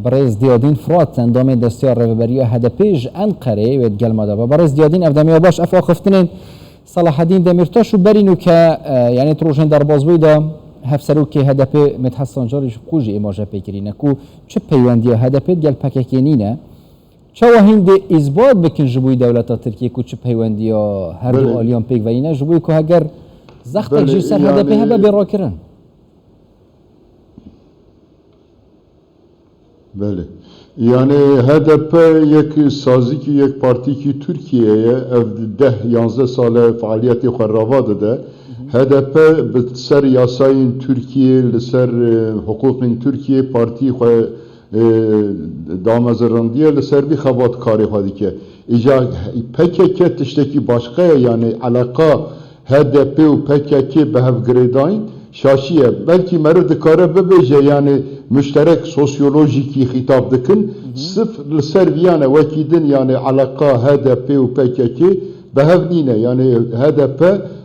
برز دیادین فرات اندام دستیار رهبری هدپیج انقره و گلماده و برز دیادین افدامی باش افا خفتنین صلاح الدین دمیرتاش و برینو که یعنی تروشن در بازوی دا هفسرو که هدپ مدحت سانجاریش خوشی ایماجه پیکرینه کو چه پیوندی هدپ گل پککینینه چه وهند اثبات بکن جبوی دولت ترکیه کو چه پیوندی هر دو آلیان پیک و اینه جبوی که اگر زخت جیسر هدپ هبه براکرن. بله yani HDP یک سازی کی یک پارتی کی ترکیه ده 11 سال فعالیتی خود روا داده HDP به سر یاسای ترکیه لسر حقوق ترکیه پارتی خود دامزراندیه لسر بی خبات کاری خودی که ایجا PKK تشتکی başka yani علاقه HDP و PKK به هفگریداین şaşiye belki merv dikare bibêje yani müşterek sosyolojikî hitap dikin sıf ser viyane vekidin yani alaka HDP û PKK behevnîne yani HDP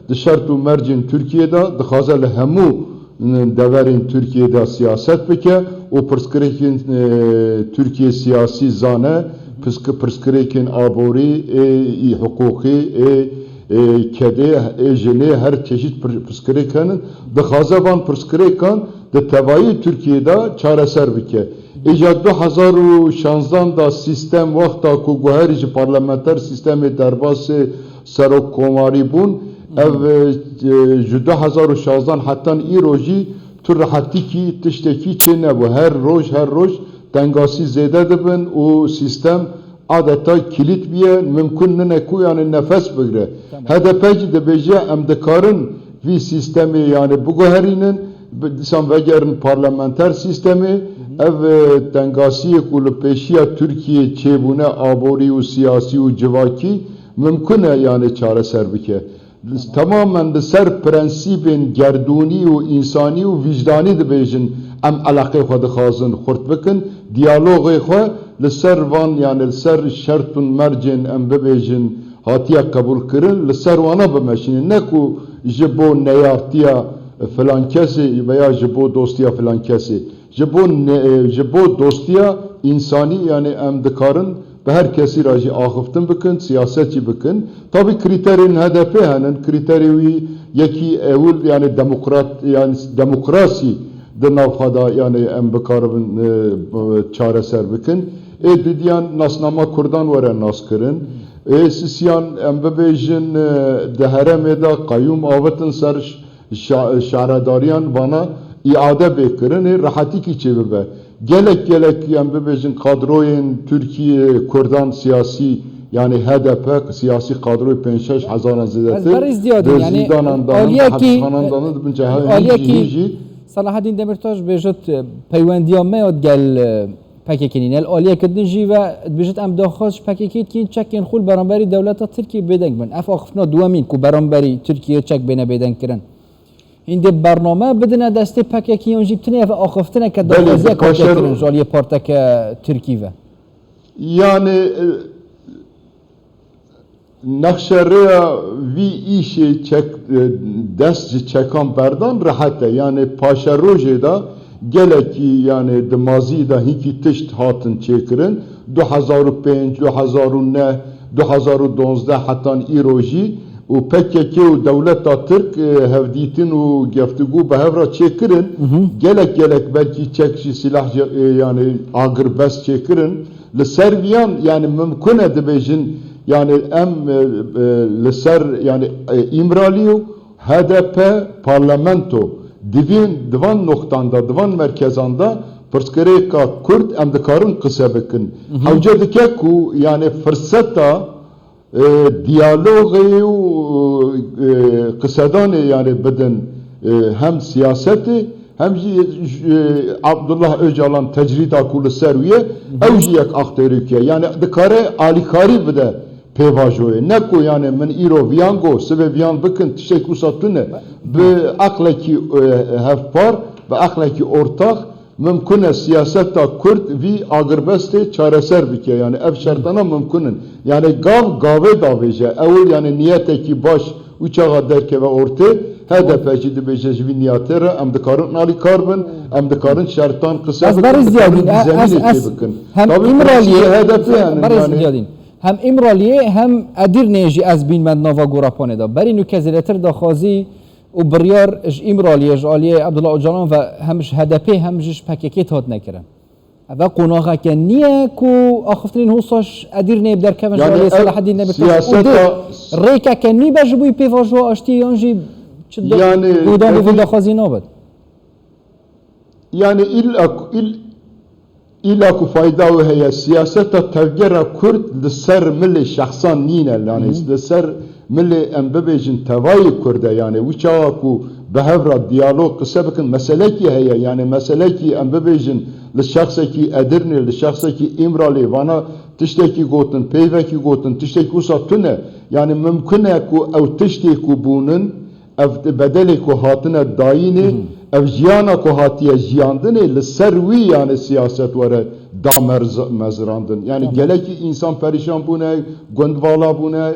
di şert û mercên Türkiye'de dixwaze li hemû deverên Türkiye'de siyaset bike û pirsgirêkên Türkiye siyasî zane pirsgirêkên aborî hukukî kedi ejine her çeşit püsküreken de hazavan püsküreken de tevayı Türkiye'de çareser bike. İca 2016 da sistem vakta ku guherici parlamenter sistemi derbası serok komari bun ev 2016 hatta iroji tur rahatiki tişteki çene bu her roj dengasi zede dibin o sistem adeta kilit biye mümkün ne ku yani nefes bigre. HDP'ci de beje emdekarın vi sistemi yani bu goherinin disam vegerin parlamenter sistemi ev dengasiye kulu peşiya Türkiye çebune abori u siyasi u civaki mümkün yani çareser bike. Tamamen de ser prensibin gerduni u insani u vicdani de bejin em alaqe xwe dixwazin xurt bikin diyalogê xwe li ser van yani li ser şertun mercên em bibêjin hatiye qebûl kirin li ser wana bimeşînin ne ku ji bo neyartiya filan kesê veya ji bo dostiya filan kesê ji bo dostiya insani yani em dikarin bi her kesî re jî axiftin bikin siyasetçî bikin tabii kriterên HDP henin kriterê wî yekî ewil yani demokrat yani demokrasî de navxada yani em bikaribin çareser bikin didiyan nasnama Kurdan were nas kirin sisiyan em bibêjin di heremê de qayyum avitin ser şaredariyan vana iade bêkirin rahatikî çêbibe gelek em bibêjin kadroyên Türkiye Kurdan siyasi yani HDP siyasi kadroyu 5-6 hazaran zedetir yani aliyeki صلاح الدین دمیرتاش بیشت پیوندیا میاد گل پکیکنین الیه کدن جی و بیشت ام داخلش پکیکید که این چکین خول برانبری دولت ترکیه بدنگ من اف آخفنا دوامین کو برانبری ترکیه چک بینه بدنگ کرن این ده برنامه بدنه دسته پکیکیون جیبتنه و آخفتنه که داخلزیه کارکرن جالیه پارتک ترکیه yani Nakşerya vi işe çek dest çekan berdan rahat yani paşa rojeda geleki yani demazi da hiki tişt hatın çekirin 2005 2009 2012 hatta iroji u PKK u devlet Türk hevditin u geftugu behevra çekirin gelek belki çekşi silah yani agır bes çekirin le serviyan yani mümkün edebejin yani em leser yani İmraliyo HDP parlamento divan noktanda divan merkezanda pırskereka Kürt em dikarın kısa bikin havca dike ku yani fırsata diyaloğu kısadan yani beden hem siyaseti hem Abdullah Öcalan tecrid akulu serviye evjiyek akterike yani dikare alikari bide pevajoye ne ko yani men iro viyango sebe viyan bikin tişek usatline be aklaki hevpar ve aklaki ortak mümkün siyasetta Kürt vi agirbeste çareser bike yani ev şartana mümkünün yani gave daveje evvel yani niyeteki baş uçağa derke ve orta HDP جی دبیجه جوی نیاتره ام دکارن نالی کاربن ام دکارن شرطان قصه از برای زیادین هم امرالیه برای زیادین هم امرالیه هم ادیر نیجی از بین من نوا گوراپانه دا برای نو کزیرتر دا خازی و بریار اج امرالیه جالیه عبدالله اوجلان و همش HDP همش پکیکت هات نکرن و قناغه که نیه کو آخفترین حوصاش ادیر نیب در کفن جالیه صلاح الدین نبی ریکه که نی بجبوی پیواجو آشتی یانجی یعنی بودان بودن دا خازی نابد يعني إلا كفايدة وهي سياسة تفجير كرد لسر ملي شخصان نينا يعني لسر ملي أنببيجن تواي كرد يعني وشاكو بهفرة ديالوج قسبكن مسألتي هي يعني مسألتي أنببيجن للشخصكي أدرني للشخصكي إمرالي وانا تشتكي قوتن بيفكي قوتن تشتكي وصاتنا يعني ممكن أو تشتكي بونن أو بدل کو هاتنه داینه او جیانا کو هاتیه جیاندنه لسروی yani siyaset vare damer mezrandın yani geleki insan perişan bune gondvala bune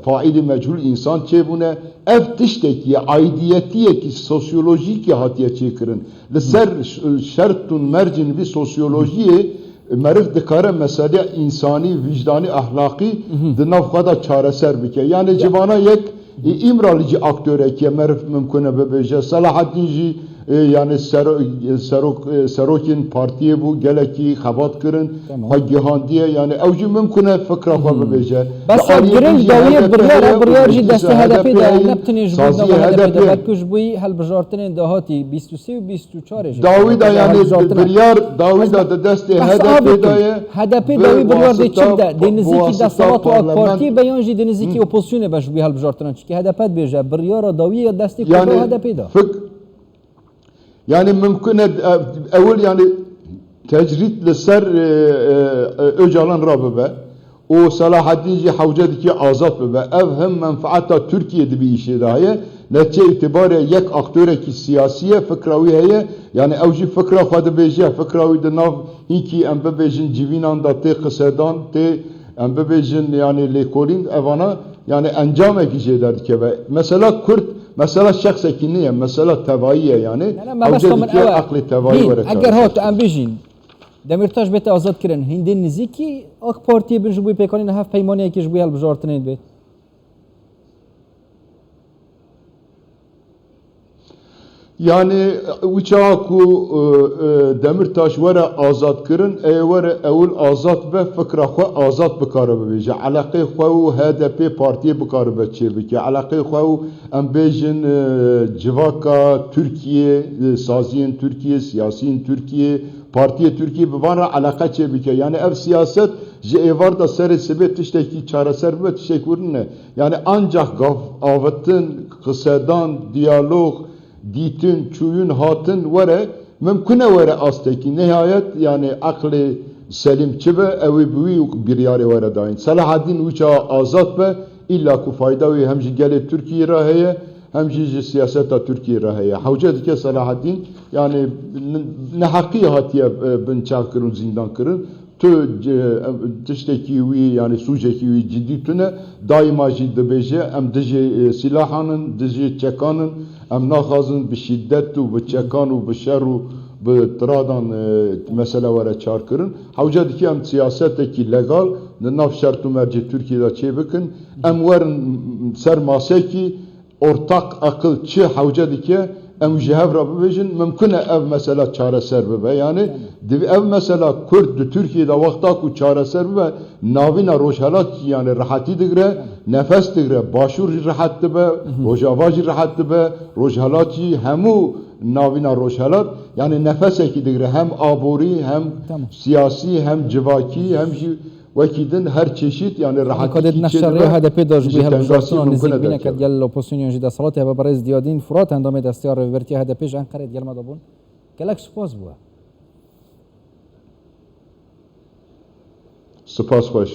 faili meçhul insan çe bune ev tişteki aidiyetiye ki sosyolojik hatiye çekirin leser şertun mercin bir sosyolojiye merif dikare mesele insani vicdani ahlaki dinavkada çareser bike yani civana yek İmralıcı aktöre ki merif mümküne bebeje Salahaddin ji yani Serokin partiye bu geleki xabat kırın hagihan diye yani evci mümküne fıkra fa bebeje bas girin dawiye biryar ji deste HDP de neptini jbudna HDP de berkuj buy hel bjartinin dahati 23 و 24 dawi da yani biryar dawi da deste HDP dawi biryar de çimde deniziki da savat ve parti beyan ji deniziki opozisyonu baş bu hel bjartinan ki HDP beje biryar dawi deste ko HDP da yani mümkün evvel yani tecrit leser Öcalan Rabbe o Salahaddin Havcadaki azat be ev hem menfaata Türkiye'de bir işe dahi netice itibariyle yek aktöre ki siyasiye fıkravi heye yani evci fıkra fadı beje fıkravi de nav iki embebejin civinan da te kısadan te embebejin yani lekolin evana yani encam ekişe derdi ve mesela Kürt mesela şahs ekiniye mesela tevaiye yani evcedeki akli tevai var. Eğer hat ambijin Demirtaş bete azad kirin hindin niziki AK Partiye bin jbuy pekanın haf peymaniye ki jbuy halbjartinin bet. Yani uçaku Demirtaş vere azad kirin vere evul azad ve fıkra xwe azad bikare bibêje alaqê xwe û HDP partiye bikare be çêbike alaqê xwe û em bêjin civaka Türkiye saziyên Türkiye siyasiyên Türkiye partiye Türkiye bi van re alaqa çêbike yani ev siyaset ji êvar da serê sibê tiştekî çareser bibe tiştek wurin ne yani ancak avetin qisedan diyalog dîtin, çuyun, hatın vere mümküne vere asteki nihayet yani akli selim çibe evi büyük bir yere vere dain. Salahaddin uça azat be illa ku fayda ve hem gele Türkiye raheye hem siyaseta Türkiye raheye. Havca dike Salahaddin yani ne hakkı hatiye bin çakırın zindan kırın. Tişteki yani sujeki ciddi tüne daima ciddi beje em dici silahanın dici çekanın em naxazın bi şiddet u bi çekan u bi şer u bi tradan mesele vere çarkırın havca diki em siyaseteki legal nav şertu merci Türkiye'de çebikin em verin ser maseki ortak akıl çi havca diki em jehevra bibêjin mümkün ev mesela çareser bibe yani ev mesela Kürt Türkiye'de vakta ku çareser bibe navina rojhalat yani rahati digre nefes digre başur rahat dibe rojavaji rahat dibe rojhalati hemu navina rojhalat yani nefes eki digre hem abori hem siyasi hem civaki hem وكيدن هر چشيت يعني راح كادت نشر HDP داش به هالجارسون نزيك بينا كد يال الاوبوزيسيون جدا صلاة هبا برز ديادين فرات هندام دستيار ريفرتي HDP جان قرد يال مدابون كلاك سپاس بوا سپاس خوش